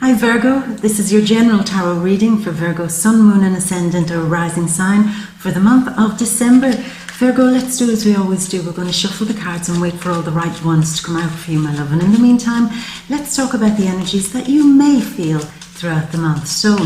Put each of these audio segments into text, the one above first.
Hi Virgo, this is your general tarot reading for Virgo Sun, Moon and Ascendant or Rising sign for the month of December. Virgo, let's do as we always do. We're going to shuffle the cards and wait for all the right ones to come out for you, my love. And in the meantime, let's talk about the energies that you may feel throughout the month. So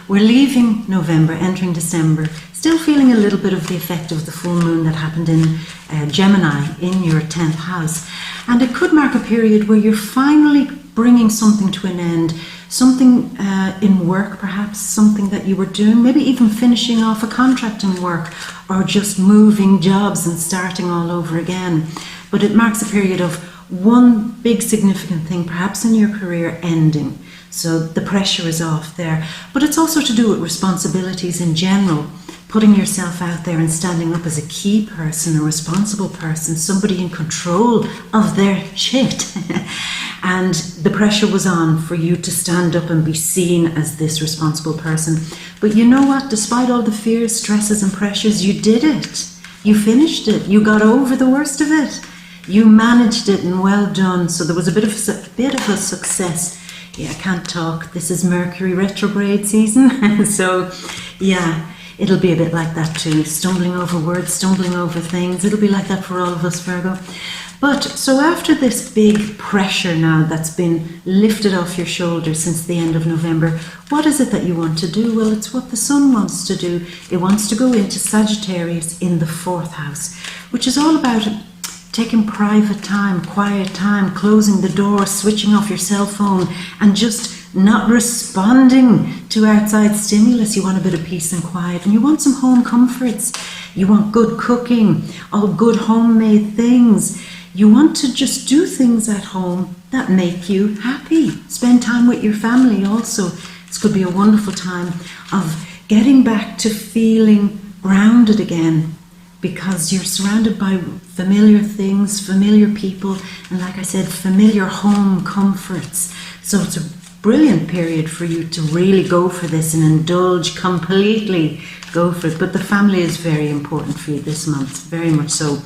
we're leaving November, entering December, still feeling a little bit of the effect of the full moon that happened in Gemini in your 10th house. And it could mark a period where you're finally bringing something to an end, something in work perhaps, something that you were doing, maybe even finishing off a contract in work or just moving jobs and starting all over again. But it marks a period of one big significant thing, perhaps in your career, ending. So the pressure is off there. But it's also to do with responsibilities in general, putting yourself out there and standing up as a key person, a responsible person, somebody in control of their shit. And the pressure was on for you to stand up and be seen as this responsible person. But you know what? Despite all the fears, stresses and pressures, you did it. You finished it. You got over the worst of it. You managed it, and well done. So there was a bit of a success. Yeah, I can't talk. This is Mercury retrograde season. So yeah, it'll be a bit like that too. Stumbling over words, stumbling over things. It'll be like that for all of us, Virgo. But so after this big pressure now that's been lifted off your shoulders since the end of November, what is it that you want to do? Well, it's what the sun wants to do. It wants to go into Sagittarius in the 4th house, which is all about taking private time, quiet time, closing the door, switching off your cell phone and just not responding to outside stimulus. You want a bit of peace and quiet, and you want some home comforts. You want good cooking, all good homemade things. You want to just do things at home that make you happy. Spend time with your family also. This could be a wonderful time of getting back to feeling grounded again, because you're surrounded by familiar things, familiar people, and like I said, familiar home comforts. So it's a brilliant period for you to really go for this and indulge completely. Go for it. But the family is very important for you this month, very much so.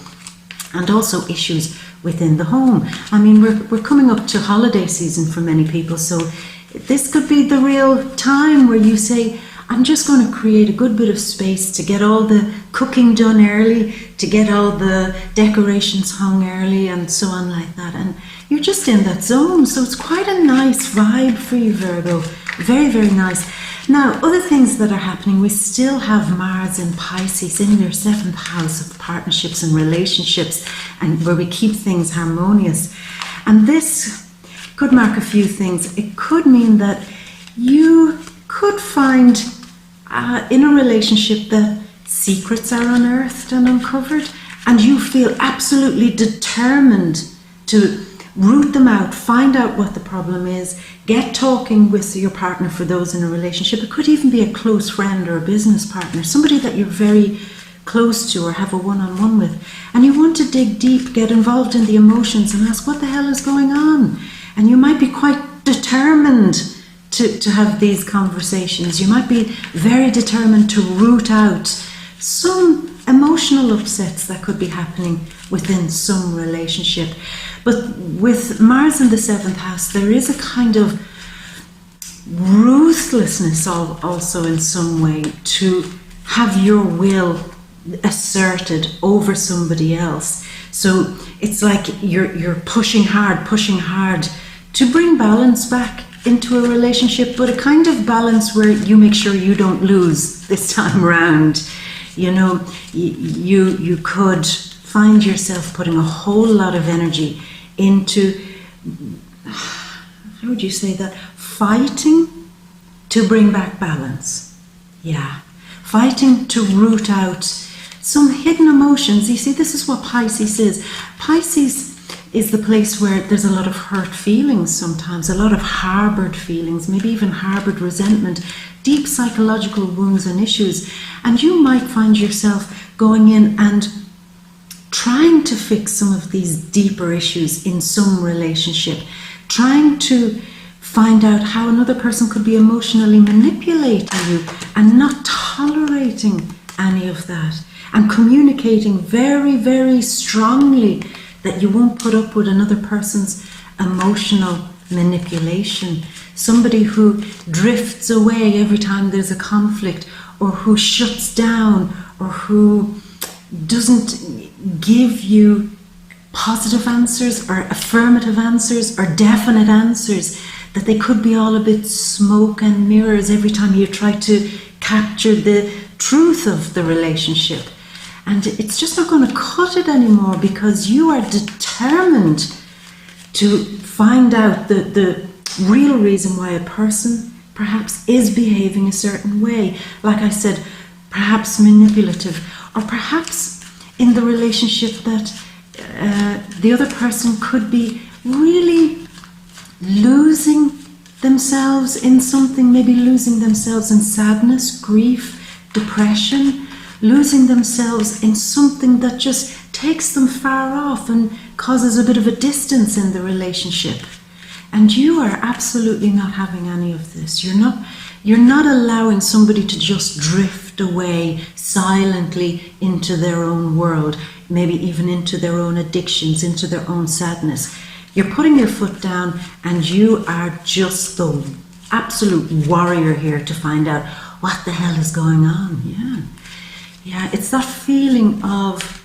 And also issues within the home. I mean, we're coming up to holiday season for many people, so this could be the real time where you say, I'm just going to create a good bit of space to get all the cooking done early, to get all the decorations hung early and so on like that. And you're just in that zone, so it's quite a nice vibe for you, Virgo. Very, very nice. Now, other things that are happening, we still have Mars in Pisces in your 7th house of partnerships and relationships, and where we keep things harmonious. And this could mark a few things. It could mean that you could find in a relationship that secrets are unearthed and uncovered, and you feel absolutely determined to root them out, find out what the problem is, get talking with your partner for those in a relationship. It could even be a close friend or a business partner, somebody that you're very close to or have a one-on-one with. And you want to dig deep, get involved in the emotions and ask what the hell is going on. And you might be quite determined to have these conversations. You might be very determined to root out some emotional upsets that could be happening within some relationship. But with Mars in the 7th house, there is a kind of ruthlessness also in some way to have your will asserted over somebody else. So it's like you're pushing hard to bring balance back into a relationship, but a kind of balance where you make sure you don't lose this time around. You know, you could find yourself putting a whole lot of energy into, how would you say that, fighting to bring back balance. Yeah, fighting to root out some hidden emotions. You see, this is what Pisces is. Pisces is the place where there's a lot of hurt feelings sometimes, a lot of harbored feelings, maybe even harbored resentment, deep psychological wounds and issues. And you might find yourself going in and trying to fix some of these deeper issues in some relationship, trying to find out how another person could be emotionally manipulating you and not tolerating any of that, and communicating very, very strongly that you won't put up with another person's emotional manipulation. somebody who drifts away every time there's a conflict, or who shuts down, or who doesn't give you positive answers or affirmative answers or definite answers, that they could be all a bit smoke and mirrors every time you try to capture the truth of the relationship. And it's just not going to cut it anymore, because you are determined to find out the real reason why a person perhaps is behaving a certain way. Like I said, perhaps manipulative, or perhaps in the relationship that the other person could be really losing themselves in something, maybe losing themselves in sadness, grief, depression, losing themselves in something that just takes them far off and causes a bit of a distance in the relationship. And you are absolutely not having any of this. You're not allowing somebody to just drift away silently into their own world, maybe even into their own addictions, into their own sadness. You're putting your foot down, and you are just the absolute warrior here to find out what the hell is going on. Yeah, it's that feeling of,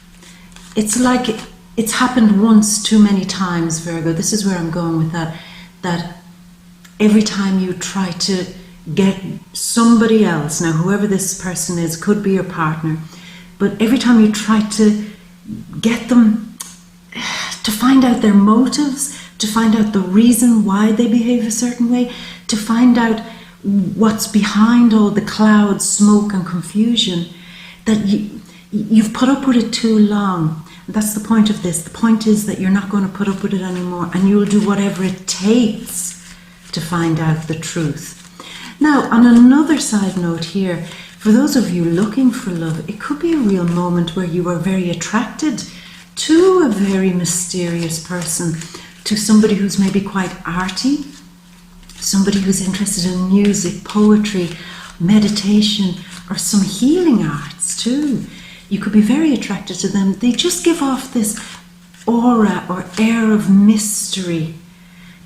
it's like it's happened once too many times, Virgo. This is where I'm going with that every time you try to get somebody else, now whoever this person is, could be your partner, but every time you try to get them to find out their motives, to find out the reason why they behave a certain way, to find out what's behind all the clouds, smoke and confusion, that you've put up with it too long. That's the point of this. The point is that you're not going to put up with it anymore, and you'll do whatever it takes to find out the truth. Now, on another side note here, for those of you looking for love, it could be a real moment where you are very attracted to a very mysterious person, to somebody who's maybe quite arty, somebody who's interested in music, poetry, meditation, or some healing arts too. You could be very attracted to them. They just give off this aura or air of mystery,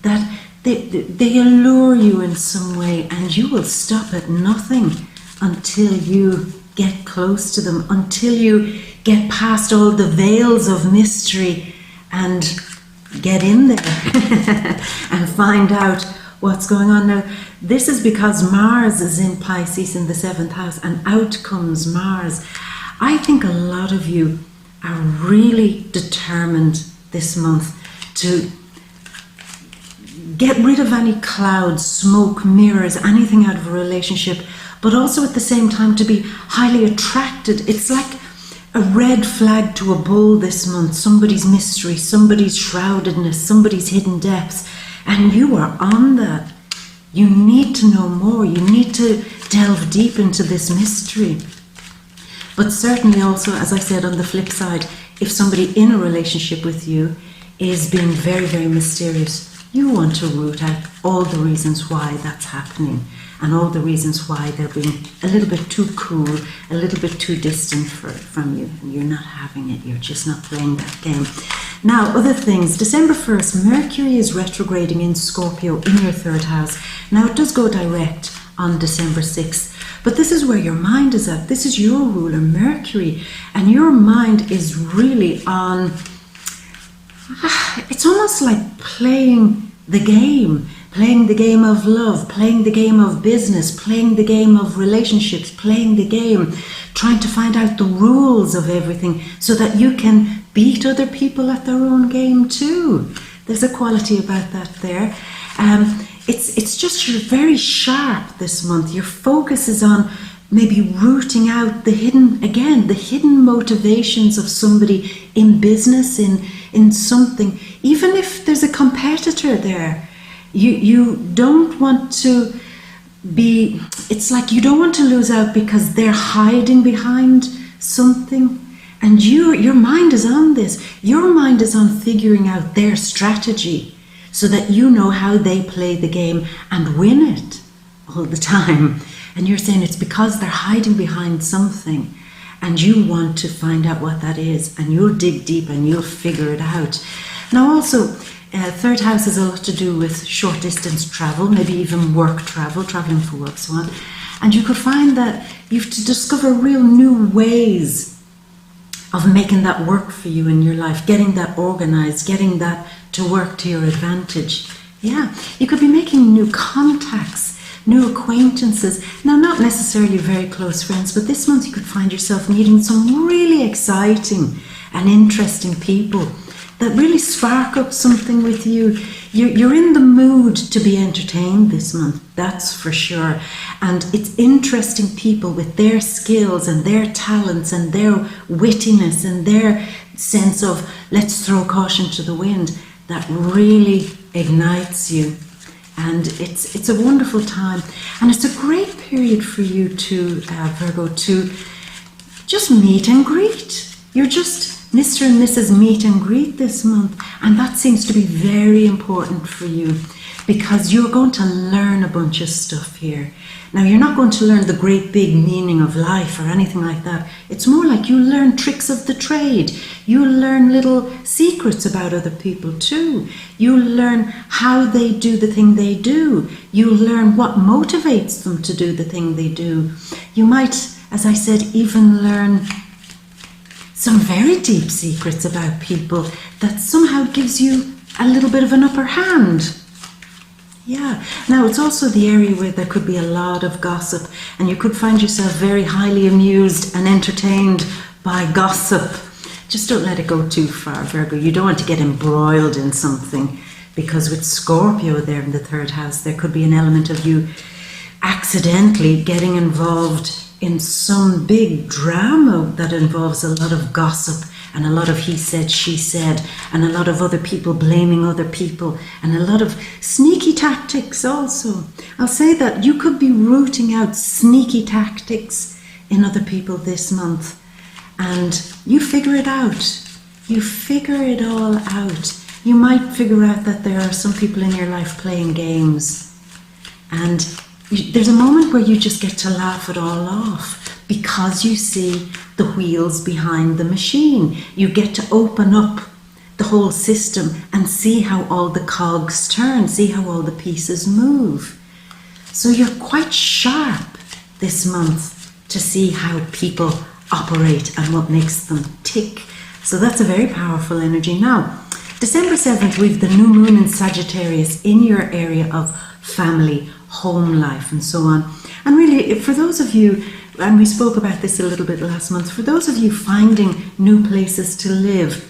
that they allure you in some way, and you will stop at nothing until you get close to them, until you get past all the veils of mystery and get in there and find out what's going on. Now, this is because Mars is in Pisces in the 7th house, and out comes Mars. I think a lot of you are really determined this month to get rid of any clouds, smoke, mirrors, anything out of a relationship, but also at the same time to be highly attracted. It's like a red flag to a bull this month, somebody's mystery, somebody's shroudedness, somebody's hidden depths, and you are on that. You need to know more. You need to delve deep into this mystery. But certainly also, as I said, on the flip side, if somebody in a relationship with you is being very, very mysterious, you want to root out all the reasons why that's happening, and all the reasons why they're being a little bit too cool, a little bit too distant from you, and you're not having it. You're just not playing that game. Now, other things. December 1st, Mercury is retrograding in Scorpio in your 3rd house. Now, it does go direct on December 6th, but this is where your mind is at. This is your ruler, Mercury, and your mind is really on, it's almost like playing the game of love, playing the game of business, playing the game of relationships, playing the game, trying to find out the rules of everything so that you can beat other people at their own game too. There's a quality about that there. It's just, you're very sharp this month. Your focus is on maybe rooting out the hidden motivations of somebody in business, in something. Even if there's a competitor there, you don't want to be, it's like you don't want to lose out because they're hiding behind something. And your mind is on this. Your mind is on figuring out their strategy so that you know how they play the game and win it all the time. And you're saying it's because they're hiding behind something, and you want to find out what that is, and you'll dig deep and you'll figure it out. Now also, Third house has a lot to do with short distance travel, maybe even work travel, traveling for work, so on. And you could find that you have to discover real new ways of making that work for you in your life, getting that organized, getting that to work to your advantage. Yeah, you could be making new contacts, new acquaintances. Now, not necessarily very close friends, but this month you could find yourself meeting some really exciting and interesting people that really spark up something with you. You're in the mood to be entertained this month, that's for sure. And it's interesting people with their skills and their talents and their wittiness and their sense of let's throw caution to the wind that really ignites you. And it's a wonderful time. And it's a great period for you to, Virgo, to just meet and greet. You're just Mr. and Mrs. meet and greet this month. And that seems to be very important for you because you're going to learn a bunch of stuff here. Now, you're not going to learn the great big meaning of life or anything like that. It's more like you learn tricks of the trade. You learn little secrets about other people too. You learn how they do the thing they do. You learn what motivates them to do the thing they do. You might, as I said, even learn some very deep secrets about people that somehow gives you a little bit of an upper hand. Yeah. Now, it's also the area where there could be a lot of gossip, and you could find yourself very highly amused and entertained by gossip. Just don't let it go too far, Virgo. You don't want to get embroiled in something, because with Scorpio there in the third house, there could be an element of you accidentally getting involved in some big drama that involves a lot of gossip and a lot of he said, she said, and a lot of other people blaming other people, and a lot of sneaky tactics also. I'll say that you could be rooting out sneaky tactics in other people this month, and you figure it out. You figure it all out. You might figure out that there are some people in your life playing games, and there's a moment where you just get to laugh it all off because you see the wheels behind the machine. You get to open up the whole system and see how all the cogs turn, see how all the pieces move. So you're quite sharp this month to see how people operate and what makes them tick. So that's a very powerful energy. Now, December 7th, we've the new moon in Sagittarius in your area of family, home life, and so on. And really, for those of you, and we spoke about this a little bit last month, for those of you finding new places to live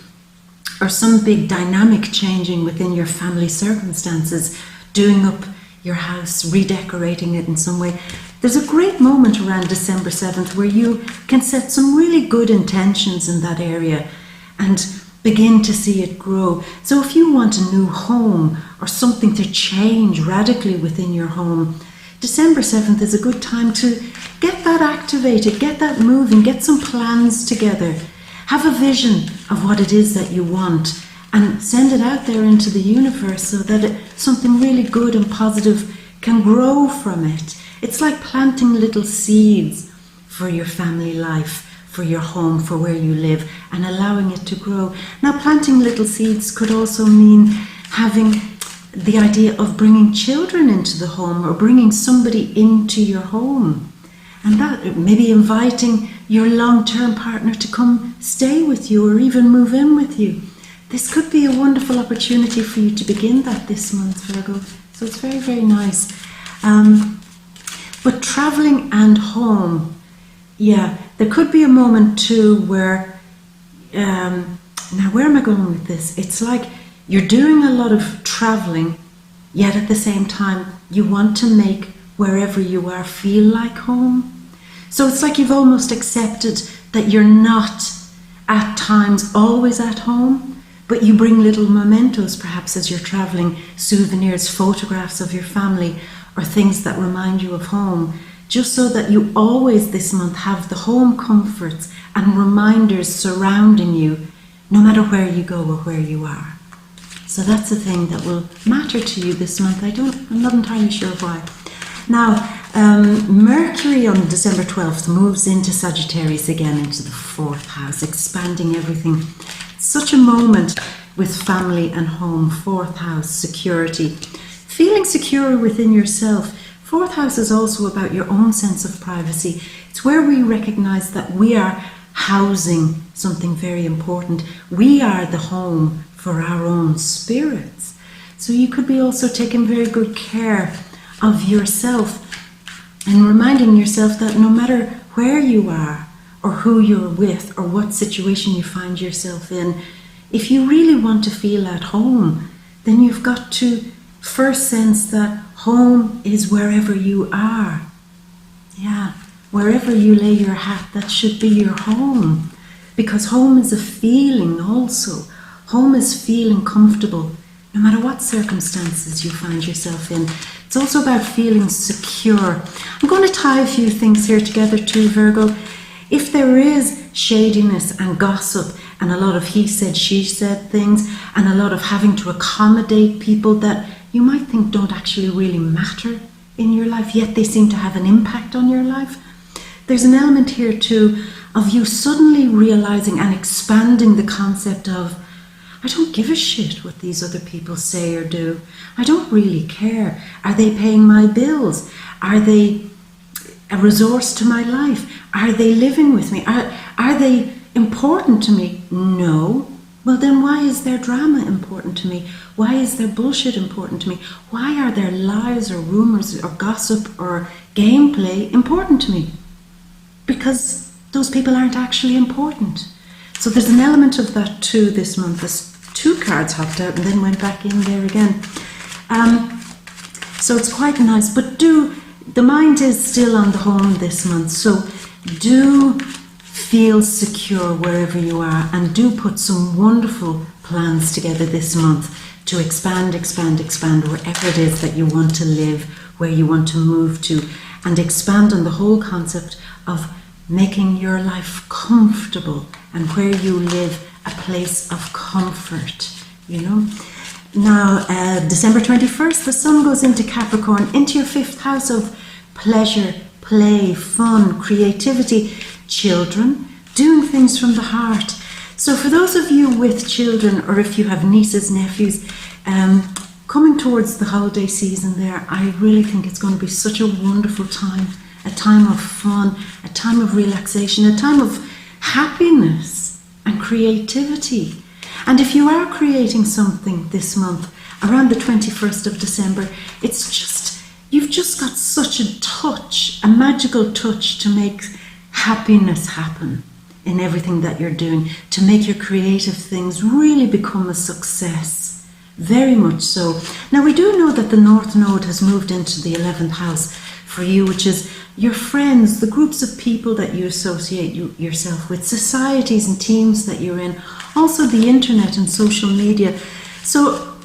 or some big dynamic changing within your family circumstances, doing up your house, redecorating it in some way, there's a great moment around December 7th where you can set some really good intentions in that area and begin to see it grow. So if you want a new home or something to change radically within your home, December 7th is a good time to get that activated, get that moving, get some plans together. Have a vision of what it is that you want and send it out there into the universe so that something really good and positive can grow from it. It's like planting little seeds for your family life, for your home, for where you live, and allowing it to grow. Now, planting little seeds could also mean having the idea of bringing children into the home or bringing somebody into your home. And that maybe inviting your long-term partner to come stay with you or even move in with you. This could be a wonderful opportunity for you to begin that this month, Virgo. So it's very, very nice. But traveling and home, yeah, there could be a moment too where, now where am I going with this? It's like you're doing a lot of traveling, yet at the same time, you want to make wherever you are feel like home. So it's like you've almost accepted that you're not at times always at home, but you bring little mementos perhaps as you're traveling, souvenirs, photographs of your family, or things that remind you of home, just so that you always this month have the home comforts and reminders surrounding you, no matter where you go or where you are. So that's the thing that will matter to you this month. I'm not entirely sure why. Now, Mercury on December 12th moves into Sagittarius again, into the fourth house, expanding everything. It's such a moment with family and home. Fourth house, security. Feeling secure within yourself. Fourth house is also about your own sense of privacy. It's where we recognize that we are housing something very important. We are the home for our own spirits. So you could be also taking very good care of yourself and reminding yourself that no matter where you are or who you're with or what situation you find yourself in, if you really want to feel at home, then you've got to first sense that home is wherever you are. Yeah, wherever you lay your hat, that should be your home. Because home is a feeling also. Home is feeling comfortable, no matter what circumstances you find yourself in. It's also about feeling secure. I'm going to tie a few things here together too, Virgo. If there is shadiness and gossip and a lot of he said, she said things and a lot of having to accommodate people that you might think don't actually really matter in your life, yet they seem to have an impact on your life, there's an element here too of you suddenly realizing and expanding the concept of, I don't give a shit what these other people say or do. I don't really care. Are they paying my bills? Are they a resource to my life? Are they living with me? Are they important to me? No. Well, then why is their drama important to me? Why is their bullshit important to me? Why are their lies or rumors or gossip or gameplay important to me? Because those people aren't actually important. So there's an element of that too this month. There's two cards hopped out and then went back in there again. So it's quite nice, but the mind is still on the home this month. So do feel secure wherever you are and do put some wonderful plans together this month to expand wherever it is that you want to live, where you want to move to, and expand on the whole concept of making your life comfortable and where you live a place of comfort, you know. Now, December 21st, the sun goes into Capricorn, into your fifth house of pleasure, play, fun, creativity, children, doing things from the heart. So for those of you with children, or if you have nieces, nephews, coming towards the holiday season there, I really think it's going to be such a wonderful time, a time of fun, a time of relaxation, a time of happiness and creativity. And if you are creating something this month, around the 21st of December, you've just got such a touch, a magical touch to make happiness happen in everything that you're doing, to make your creative things really become a success. Very much so. Now we do know that the North Node has moved into the 11th house for you, which is your friends, the groups of people that you associate yourself with, societies and teams that you're in, also the internet and social media. So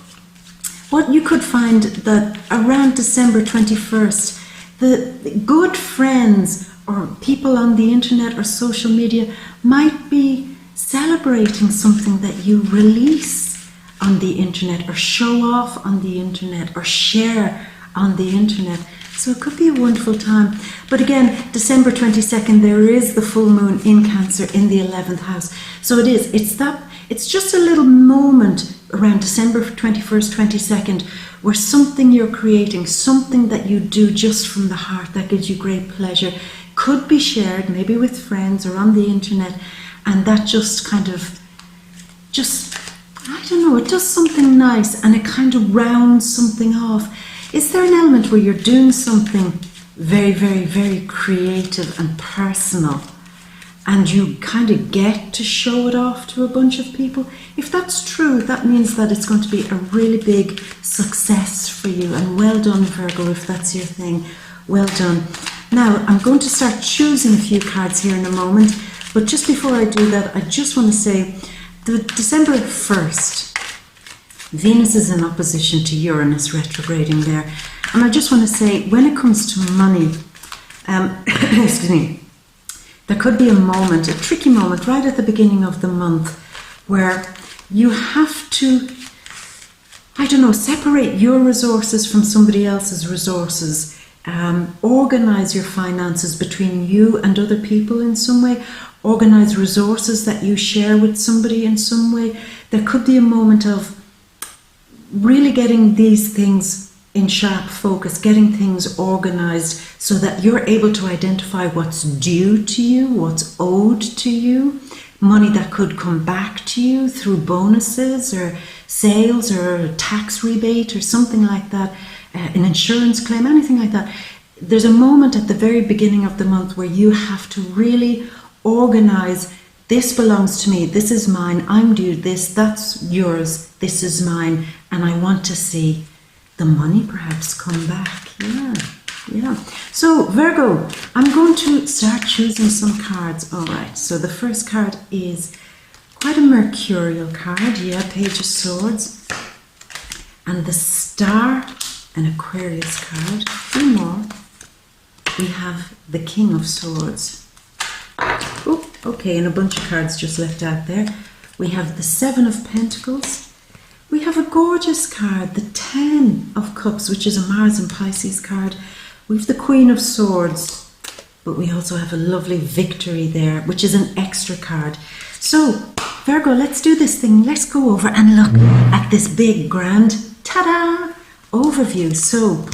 what you could find that around December 21st, the good friends or people on the internet or social media might be celebrating something that you release on the internet or show off on the internet or share on the internet. So it could be a wonderful time. But again, December 22nd, there is the full moon in Cancer in the 11th house. So it's just a little moment around December 21st, 22nd, where something you're creating, something that you do just from the heart that gives you great pleasure, could be shared maybe with friends or on the internet, and that just kind of, I don't know, it does something nice and it kind of rounds something off. Is there an element where you're doing something very, very, very creative and personal and you kind of get to show it off to a bunch of people? If that's true, that means that it's going to be a really big success for you. And well done, Virgo, if that's your thing. Well done. Now, I'm going to start choosing a few cards here in a moment, but just before I do that, I just want to say the December 1st, Venus is in opposition to Uranus retrograding there. And I just want to say, when it comes to money, excuse me, there could be a moment, a tricky moment, right at the beginning of the month where you have to, I don't know, separate your resources from somebody else's resources, organize your finances between you and other people in some way, organize resources that you share with somebody in some way. there could be a moment of really getting these things in sharp focus, getting things organized so that you're able to identify what's due to you, what's owed to you, money that could come back to you through bonuses or sales or a tax rebate or something like that, an insurance claim, anything like that. There's a moment at the very beginning of the month where you have to really organize. This belongs to me, this is mine, I'm due this, that's yours, this is mine, and I want to see the money perhaps come back. Yeah. So Virgo, I'm going to start choosing some cards. All right, so the first card is quite a mercurial card. Yeah, Page of Swords. And the Star, an Aquarius card. Two more. We have the King of Swords. Oh, okay, and a bunch of cards just left out there. We have the Seven of Pentacles. We have a gorgeous card, the Ten of Cups, which is a Mars and Pisces card. We have the Queen of Swords, but we also have a lovely Victory there, which is an extra card. So, Virgo, let's do this thing. Let's go over and look at this big, grand, ta-da, overview. So,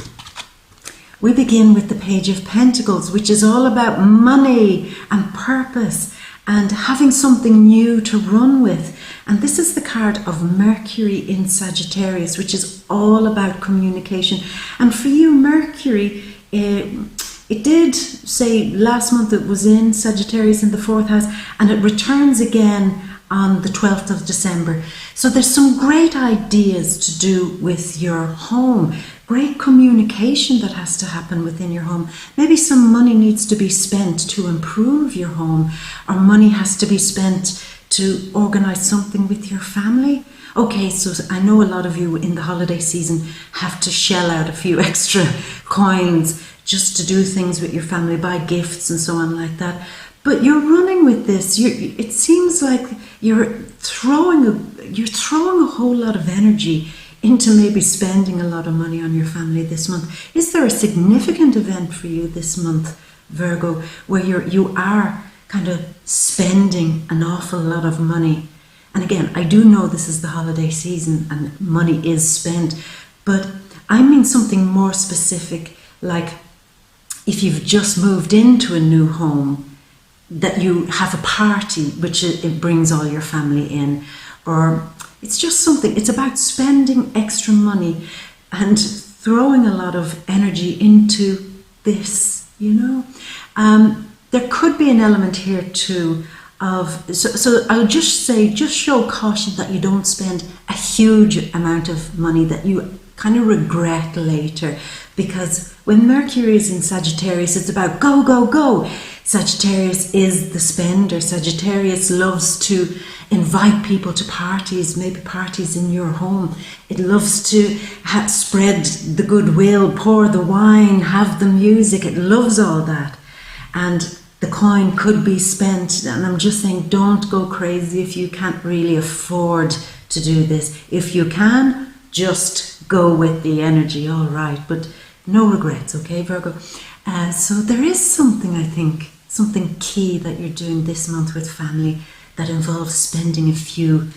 we begin with the Page of Pentacles, which is all about money and purpose and having something new to run with. And this is the card of Mercury in Sagittarius, which is all about communication. And for you, Mercury, it did say last month it was in Sagittarius in the 4th house, and it returns again on the 12th of December. So there's some great ideas to do with your home. Great communication that has to happen within your home. Maybe some money needs to be spent to improve your home, or money has to be spent to organize something with your family. Okay, so I know a lot of you in the holiday season have to shell out a few extra coins just to do things with your family, buy gifts and so on like that. But you're running with this. It seems like you're throwing a whole lot of energy into maybe spending a lot of money on your family this month. Is there a significant event for you this month, Virgo, where you are kind of spending an awful lot of money? And again, I do know this is the holiday season and money is spent, but I mean something more specific, like if you've just moved into a new home, that you have a party which it brings all your family in, or it's just something, it's about spending extra money and throwing a lot of energy into this, you know. There could be an element here too of, so I'll just say, just show caution that you don't spend a huge amount of money that you kind of regret later, because when Mercury is in Sagittarius, it's about go, go, go. Sagittarius is the spender. Sagittarius loves to invite people to parties, maybe parties in your home. It loves to spread the goodwill, pour the wine, have the music. It loves all that. And the coin could be spent. And I'm just saying, don't go crazy if you can't really afford to do this. If you can, just go with the energy, all right. But no regrets, okay, Virgo? So there is something, I think, something key that you're doing this month with family that involves spending a few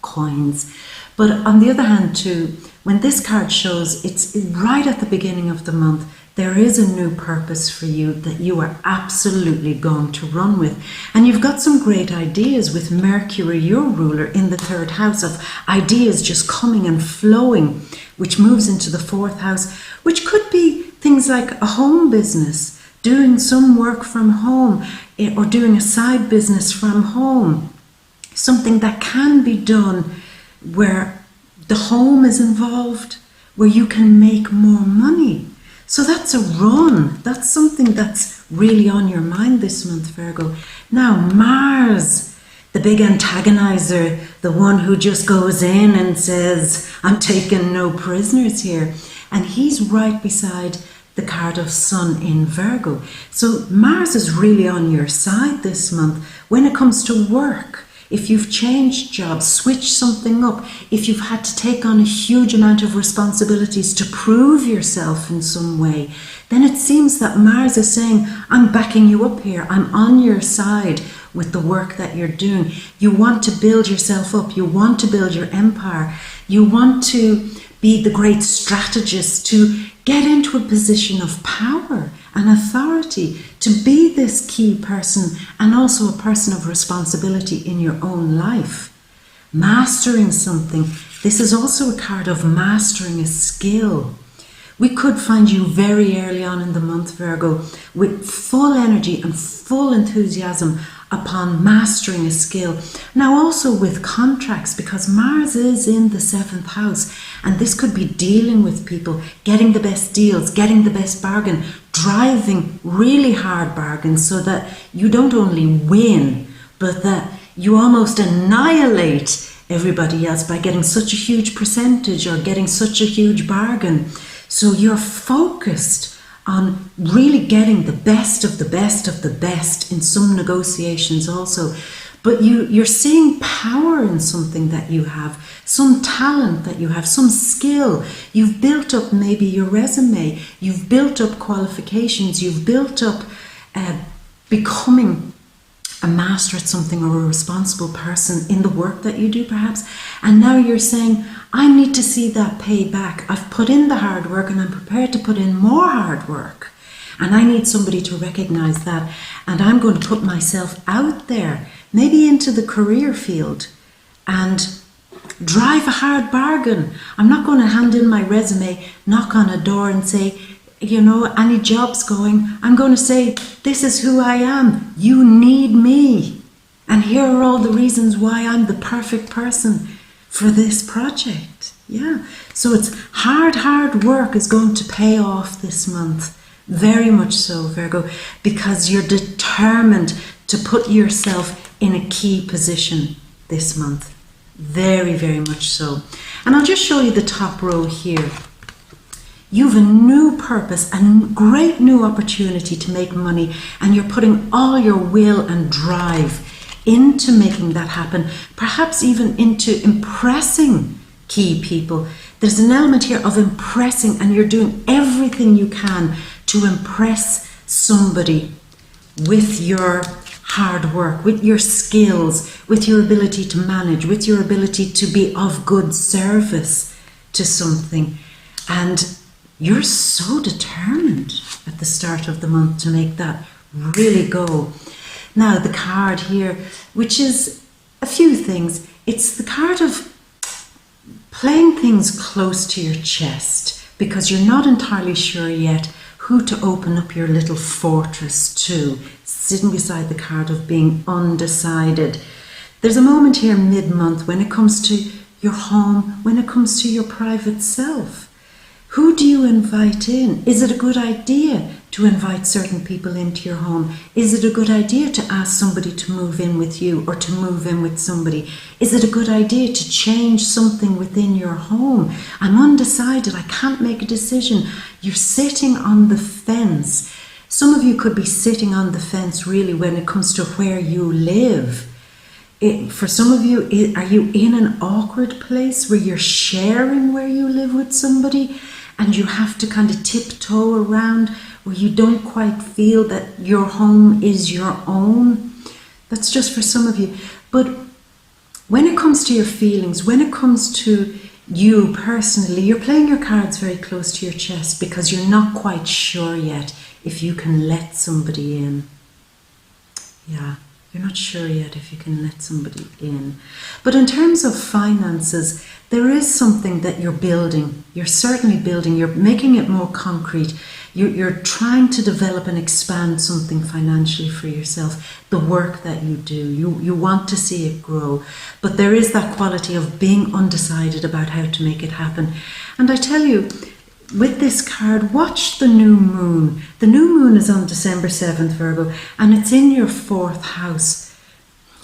coins. But on the other hand too, when this card shows, it's right at the beginning of the month, there is a new purpose for you that you are absolutely going to run with. And you've got some great ideas with Mercury, your ruler, in the 3rd house, of ideas just coming and flowing, which moves into the 4th house, which could be things like a home business, doing some work from home, or doing a side business from home. Something that can be done where the home is involved, where you can make more money. So that's a run. That's something that's really on your mind this month, Virgo. Now, Mars, the big antagonizer, the one who just goes in and says, I'm taking no prisoners here. And he's right beside the card of Sun in Virgo. So Mars is really on your side this month when it comes to work. If you've changed jobs, switched something up, if you've had to take on a huge amount of responsibilities to prove yourself in some way, then it seems that Mars is saying, I'm backing you up here. I'm on your side with the work that you're doing. You want to build yourself up. You want to build your empire. You want to be the great strategist, to get into a position of power and authority, to be this key person and also a person of responsibility in your own life. Mastering something. This is also a card of mastering a skill. We could find you very early on in the month, Virgo, with full energy and full enthusiasm upon mastering a skill. Now also with contracts, because Mars is in the 7th house, and this could be dealing with people, getting the best deals, getting the best bargain, driving really hard bargains so that you don't only win, but that you almost annihilate everybody else by getting such a huge percentage or getting such a huge bargain. So you're focused on really getting the best of the best of the best in some negotiations also. But you're seeing power in something that you have, some talent that you have, some skill. You've built up maybe your resume, you've built up qualifications, you've built up becoming a master at something or a responsible person in the work that you do perhaps. And now you're saying, I need to see that pay back. I've put in the hard work and I'm prepared to put in more hard work. And I need somebody to recognize that. And I'm going to put myself out there, maybe into the career field, and drive a hard bargain. I'm not going to hand in my resume, knock on a door and say, any jobs going. I'm going to say, this is who I am. You need me. And here are all the reasons why I'm the perfect person for this project. Yeah. So it's hard work is going to pay off this month. Very much so, Virgo, because you're determined to put yourself in a key position this month. Very, very much so. And I'll just show you the top row here. You've a new purpose and great new opportunity to make money, and you're putting all your will and drive into making that happen, perhaps even into impressing key people. There's an element here of impressing, and you're doing everything you can to impress somebody with your hard work, with your skills, with your ability to manage, with your ability to be of good service to something. And you're so determined at the start of the month to make that really go. Now the card here, which is a few things. It's the card of playing things close to your chest because you're not entirely sure yet who to open up your little fortress to. Sitting beside the card of being undecided. There's a moment here mid-month when it comes to your home, when it comes to your private self. Who do you invite in? Is it a good idea to invite certain people into your home? Is it a good idea to ask somebody to move in with you or to move in with somebody? Is it a good idea to change something within your home? I'm undecided. I can't make a decision. You're sitting on the fence. Some of you could be sitting on the fence really when it comes to where you live. For some of you, are you in an awkward place where you're sharing where you live with somebody? And you have to kind of tiptoe around where you don't quite feel that your home is your own. That's just for some of you. But when it comes to your feelings, when it comes to you personally, you're playing your cards very close to your chest because you're not quite sure yet if you can let somebody in. Yeah, you're not sure yet if you can let somebody in. But in terms of finances, there is something that you're building. You're certainly building. You're making it more concrete. You're trying to develop and expand something financially for yourself. The work that you do, you want to see it grow. But there is that quality of being undecided about how to make it happen. And I tell you, with this card, watch the new moon. The new moon is on December 7th, Virgo, and it's in your 4th house.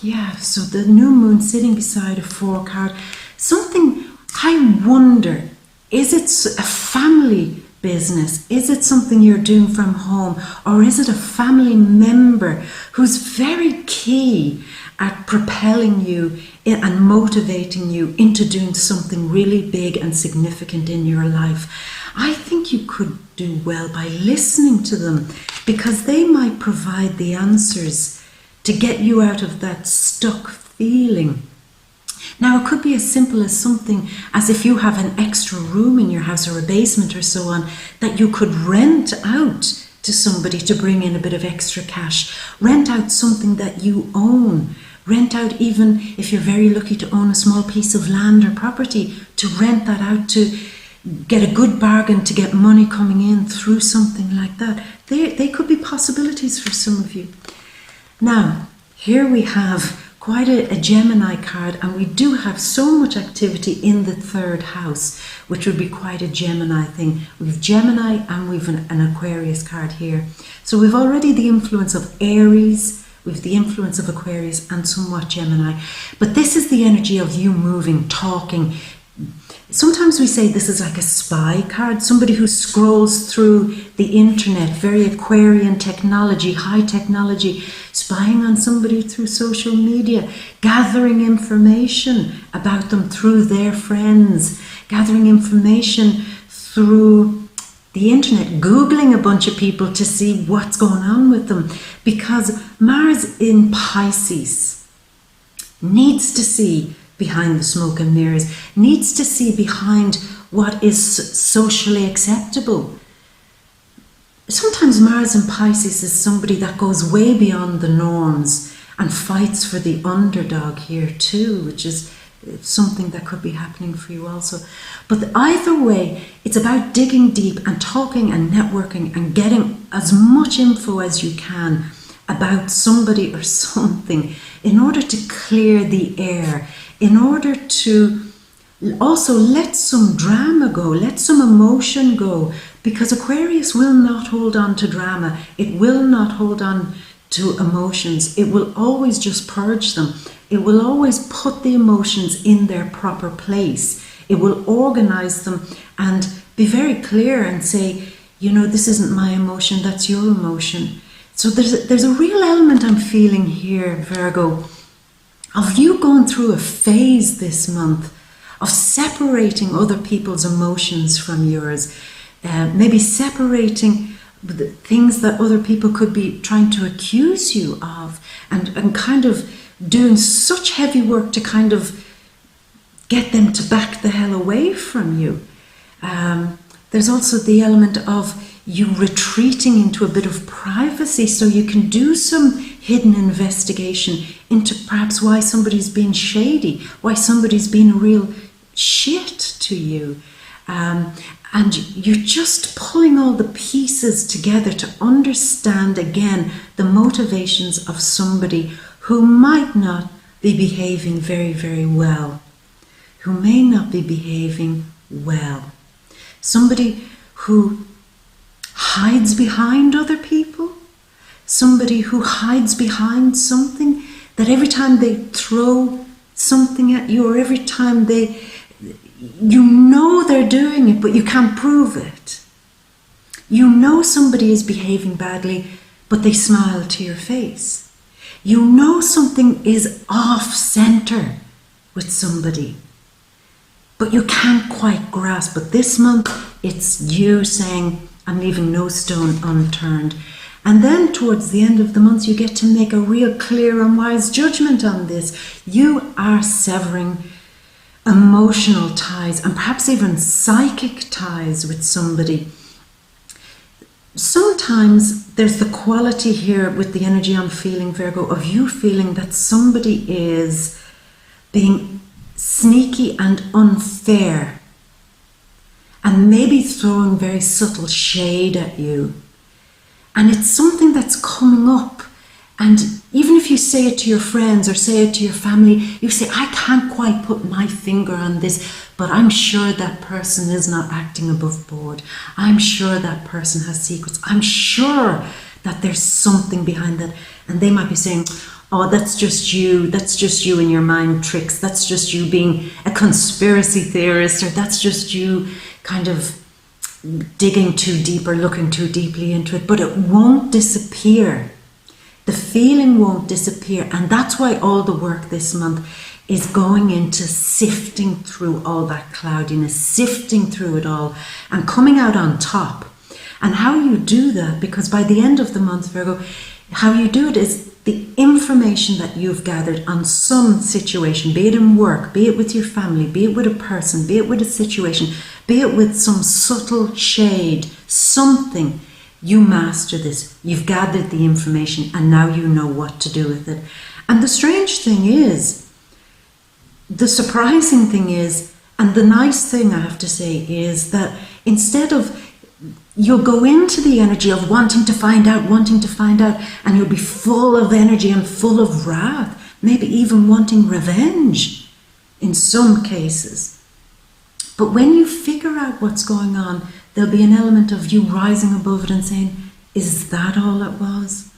Yeah, so the new moon sitting beside a 4 card. Something, I wonder, is it a family business? Is it something you're doing from home? Or is it a family member who's very key at propelling you and motivating you into doing something really big and significant in your life? I think you could do well by listening to them, because they might provide the answers to get you out of that stuck feeling. Now, it could be as simple as something as if you have an extra room in your house or a basement or so on that you could rent out to somebody to bring in a bit of extra cash. Rent out something that you own. Rent out, even if you're very lucky to own a small piece of land or property, to rent that out to get a good bargain, to get money coming in through something like that. They could be possibilities for some of you. Now, here we have quite a Gemini card, and we do have so much activity in the third house, which would be quite a Gemini thing. We've Gemini and we've an Aquarius card here. So we've already the influence of Aries, we've the influence of Aquarius and somewhat Gemini. But this is the energy of you moving, talking. Sometimes we say this is like a spy card, somebody who scrolls through the internet, very Aquarian technology, high technology, spying on somebody through social media, gathering information about them through their friends, gathering information through the internet, Googling a bunch of people to see what's going on with them. Because Mars in Pisces needs to see behind the smoke and mirrors, needs to see behind what is socially acceptable. Sometimes Mars in Pisces is somebody that goes way beyond the norms and fights for the underdog here too, which is something that could be happening for you also. But either way, it's about digging deep and talking and networking and getting as much info as you can about somebody or something in order to clear the air, in order to also let some drama go, let some emotion go, because Aquarius will not hold on to drama. It will not hold on to emotions. It will always just purge them. It will always put the emotions in their proper place. It will organize them and be very clear and say, you know, this isn't my emotion, that's your emotion. So there's a real element I'm feeling here, Virgo, of you going through a phase this month of separating other people's emotions from yours, maybe separating the things that other people could be trying to accuse you of, and kind of doing such heavy work to kind of get them to back the hell away from you. There's also the element of you retreating into a bit of privacy so you can do some hidden investigation into perhaps why somebody's been shady, why somebody's been a real shit to you. And you're just pulling all the pieces together to understand again the motivations of somebody who might not be behaving very, very well, who may not be behaving well. Somebody who hides behind other people, somebody who hides behind something, that every time they throw something at you, or every time you know they're doing it, but you can't prove it. You know somebody is behaving badly, but they smile to your face. You know something is off center with somebody, but you can't quite grasp. But this month, it's you saying, I'm leaving no stone unturned. And then towards the end of the month, you get to make a real clear and wise judgment on this. You are severing emotional ties and perhaps even psychic ties with somebody. Sometimes there's the quality here with the energy I'm feeling, Virgo, of you feeling that somebody is being sneaky and unfair and maybe throwing very subtle shade at you. And it's something that's coming up. And even if you say it to your friends or say it to your family, you say, I can't quite put my finger on this, but I'm sure that person is not acting above board. I'm sure that person has secrets. I'm sure that there's something behind that. And they might be saying, oh, that's just you. That's just you and your mind tricks. That's just you being a conspiracy theorist, or that's just you kind of digging too deep or looking too deeply into it. But it won't disappear. The feeling won't disappear. And that's why all the work this month is going into sifting through all that cloudiness, sifting through it all and coming out on top. And how you do that, because by the end of the month, Virgo, how you do it is the information that you've gathered on some situation, be it in work, be it with your family, be it with a person, be it with a situation, be it with some subtle shade, something. You master this. You've gathered the information and now you know what to do with it. And the strange thing is, the surprising thing is, and the nice thing I have to say is that instead of, you'll go into the energy of wanting to find out, and you'll be full of energy and full of wrath, maybe even wanting revenge in some cases. But when you figure out what's going on, there'll be an element of you rising above it and saying, is that all it was?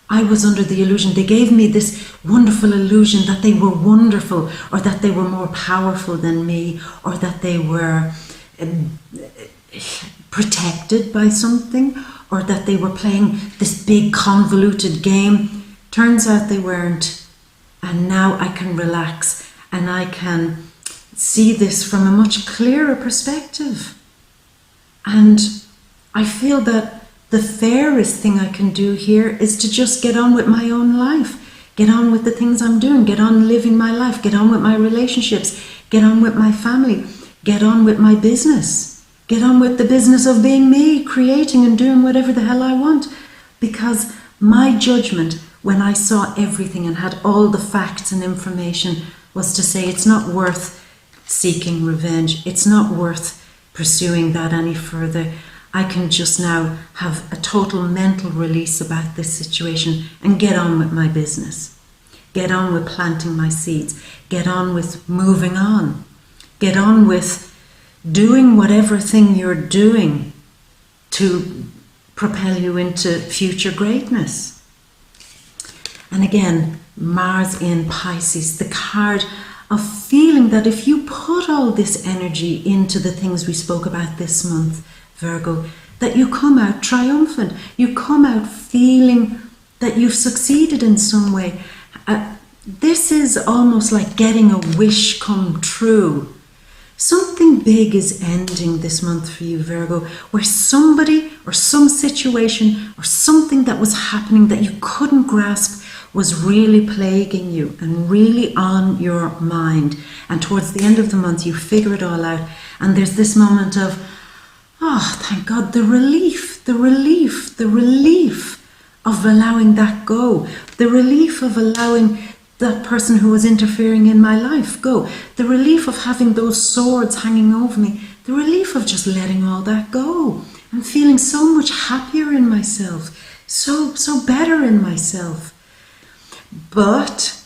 I was under the illusion, they gave me this wonderful illusion that they were wonderful, or that they were more powerful than me, or that they were protected by something, or that they were playing this big convoluted game. Turns out they weren't. And now I can relax and I can see this from a much clearer perspective. And I feel that the fairest thing I can do here is to just get on with my own life, get on with the things I'm doing, get on living my life, get on with my relationships, get on with my family, get on with my business, get on with the business of being me, creating and doing whatever the hell I want. Because my judgment, when I saw everything and had all the facts and information, was to say it's not worth seeking revenge, it's not worth pursuing that any further. I can just now have a total mental release about this situation and get on with my business. Get on with planting my seeds. Get on with moving on. Get on with doing whatever thing you're doing to propel you into future greatness. And again, Mars in Pisces, the card of feeling that if you put all this energy into the things we spoke about this month, Virgo, that you come out triumphant. You come out feeling that you've succeeded in some way. This is almost like getting a wish come true. Something big is ending this month for you, Virgo, where somebody or some situation or something that was happening that you couldn't grasp was really plaguing you and really on your mind. And towards the end of the month, you figure it all out. And there's this moment of, oh, thank God, the relief of allowing that go, the relief of allowing that person who was interfering in my life go, the relief of having those swords hanging over me, the relief of just letting all that go and feeling so much happier in myself, so better in myself. But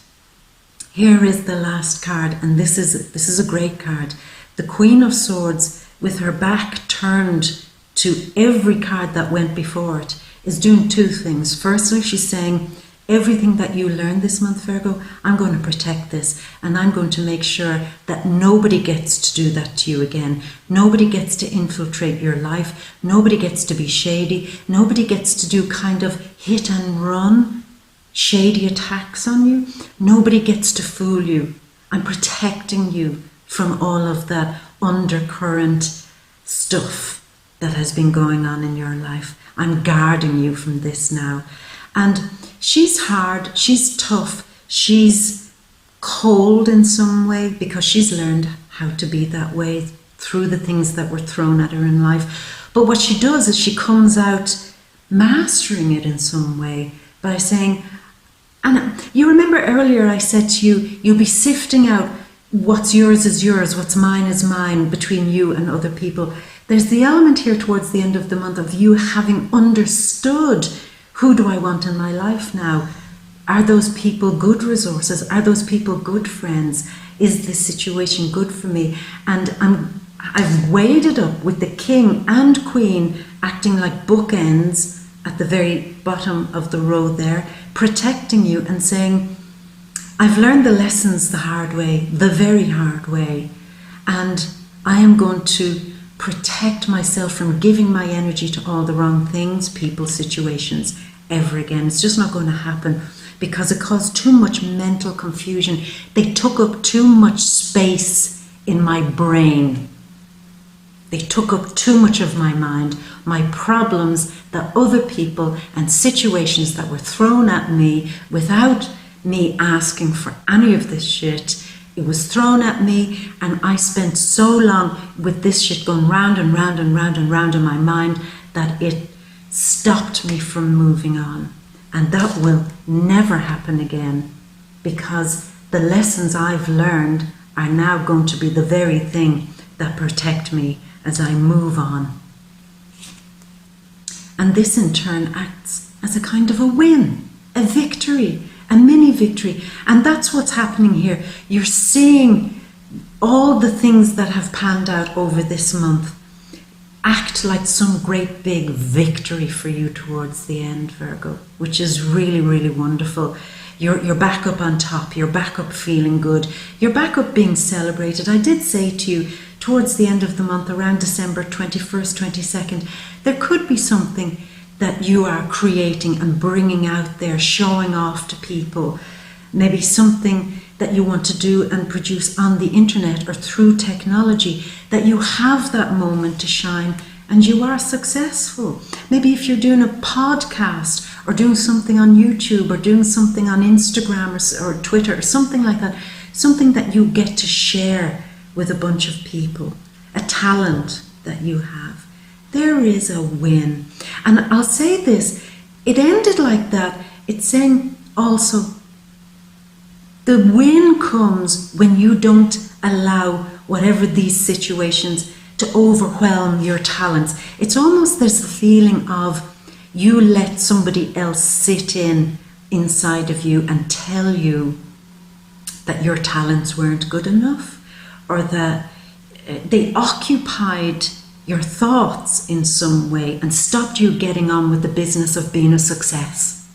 here is the last card, and this is a great card. The Queen of Swords, with her back turned to every card that went before it, is doing two things. Firstly, she's saying, everything that you learned this month, Virgo, I'm going to protect this, and I'm going to make sure that nobody gets to do that to you again. Nobody gets to infiltrate your life. Nobody gets to be shady. Nobody gets to do kind of hit and run, shady attacks on you. Nobody gets to fool you. I'm protecting you from all of that undercurrent stuff that has been going on in your life. I'm guarding you from this now. And she's hard, she's tough, she's cold in some way because she's learned how to be that way through the things that were thrown at her in life. But what she does is she comes out mastering it in some way by saying, and you remember earlier I said to you, you'll be sifting out what's yours is yours, what's mine is mine between you and other people. There's the element here towards the end of the month of you having understood, who do I want in my life now? Are those people good resources? Are those people good friends? Is this situation good for me? And I've weighed it up with the King and Queen acting like bookends at the very bottom of the road there, protecting you and saying, I've learned the lessons the hard way, the very hard way, and I am going to protect myself from giving my energy to all the wrong things, people, situations, ever again. It's just not going to happen. because it caused too much mental confusion. They took up too much space in my brain. They took up too much of my mind. My problems that other people and situations that were thrown at me without me asking for any of this shit. It was thrown at me, and I spent so long with this shit going round and round and round and round in my mind that it stopped me from moving on. And that will never happen again, because the lessons I've learned are now going to be the very thing that protect me as I move on. And this in turn acts as a kind of a win, a victory, a mini victory. And that's what's happening here. You're seeing all the things that have panned out over this month act like some great big victory for you towards the end, Virgo, which is really, really wonderful. You're back up on top. You're back up feeling good. You're back up being celebrated. I did say to you towards the end of the month, around December 21st, 22nd, there could be something that you are creating and bringing out there, showing off to people. Maybe something that you want to do and produce on the internet or through technology, that you have that moment to shine and you are successful. Maybe if you're doing a podcast or doing something on YouTube or doing something on Instagram or Twitter or something like that, something that you get to share with a bunch of people, a talent that you have. There is a win. And I'll say this, it ended like that. It's saying also, the win comes when you don't allow whatever these situations to overwhelm your talents. It's almost there's a feeling of you let somebody else sit inside of you and tell you that your talents weren't good enough, or that they occupied your thoughts in some way and stopped you getting on with the business of being a success.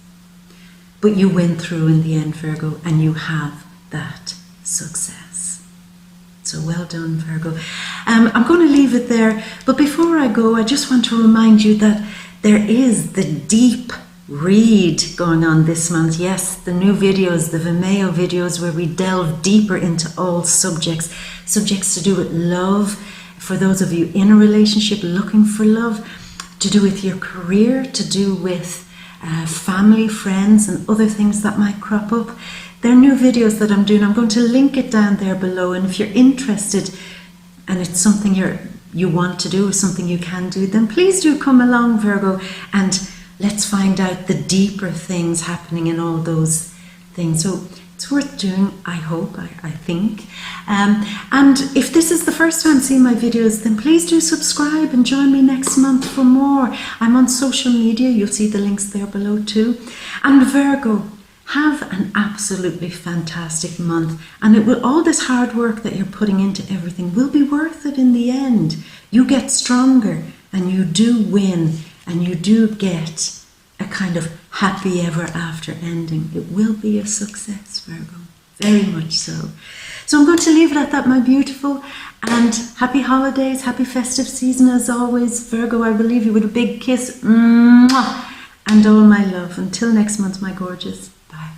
But you went through in the end, Virgo, and you have that success. So well done, Virgo. I'm going to leave it there, but before I go, I just want to remind you that there is the deep read going on this month. Yes, the new videos, the Vimeo videos, where we delve deeper into all subjects to do with love, for those of you in a relationship looking for love, to do with your career, to do with family, friends, and other things that might crop up. There are new videos that I'm doing. I'm going to link it down there below, and if you're interested and it's something you want to do or something you can do, then please do come along, Virgo, and let's find out the deeper things happening in all those things. So it's worth doing, I hope, I think. And if this is the first time seeing my videos, then please do subscribe and join me next month for more. I'm on social media. You'll see the links there below too. And Virgo, have an absolutely fantastic month. And it will, all this hard work that you're putting into everything will be worth it in the end. You get stronger and you do win, and you do get a kind of happy ever after ending. It will be a success, Virgo, very much so. So I'm going to leave it at that, my beautiful, and happy holidays, happy festive season as always, Virgo. I will leave you with a big kiss, mwah, and all my love. Until next month, my gorgeous. Bye.